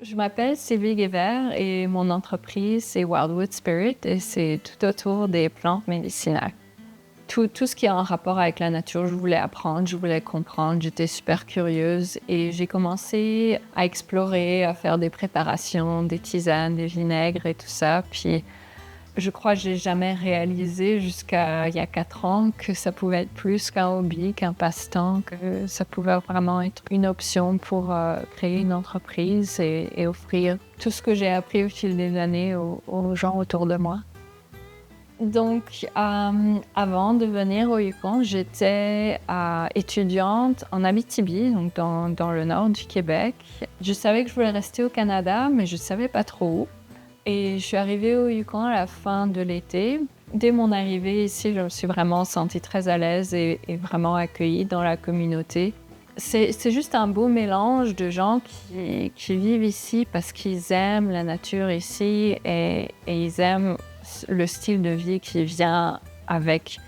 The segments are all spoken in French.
Je m'appelle Sylvie Guébert et mon entreprise, c'est Wildwood Spirit et c'est tout autour des plantes médicinales. Tout ce qui est en rapport avec la nature, je voulais apprendre, je voulais comprendre, j'étais super curieuse et j'ai commencé à explorer, à faire des préparations, des tisanes, des vinaigres et tout ça. Puis je crois que j'ai jamais réalisé jusqu'à il y a 4 ans que ça pouvait être plus qu'un hobby, qu'un passe-temps, que ça pouvait vraiment être une option pour créer une entreprise et offrir tout ce que j'ai appris au fil des années aux gens autour de moi. Donc, avant de venir au Yukon, j'étais étudiante en Abitibi, donc dans le nord du Québec. Je savais que je voulais rester au Canada, mais je savais pas trop où. Et je suis arrivée au Yukon à la fin de l'été. Dès mon arrivée ici, je me suis vraiment sentie très à l'aise et vraiment accueillie dans la communauté. C'est juste un beau mélange de gens qui vivent ici parce qu'ils aiment la nature ici et ils aiment le style de vie qui vient avec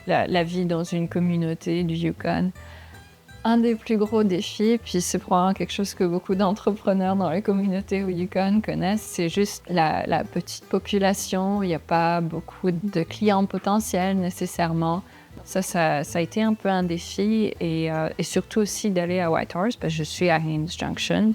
la vie dans une communauté du Yukon. Un des plus gros défis, puis c'est probablement quelque chose que beaucoup d'entrepreneurs dans la communauté au Yukon connaissent, c'est juste la petite population. Il n'y a pas beaucoup de clients potentiels nécessairement. Ça a été un peu un défi et surtout aussi d'aller à Whitehorse parce que je suis à Haines Junction.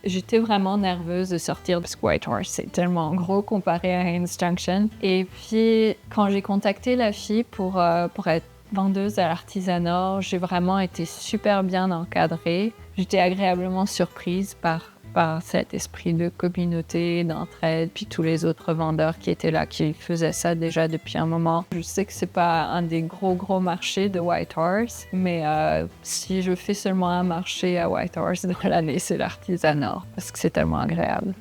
J'étais vraiment nerveuse de sortir parce que Whitehorse, c'est tellement gros comparé à Haines Junction. Et puis, quand j'ai contacté la fille pour être vendeuse à l'artisanat, j'ai vraiment été super bien encadrée. J'étais agréablement surprise par cet esprit de communauté, d'entraide, puis tous les autres vendeurs qui étaient là, qui faisaient ça déjà depuis un moment. Je sais que c'est pas un des gros marchés de Whitehorse, mais si je fais seulement un marché à Whitehorse dans l'année, c'est l'artisanat, parce que c'est tellement agréable.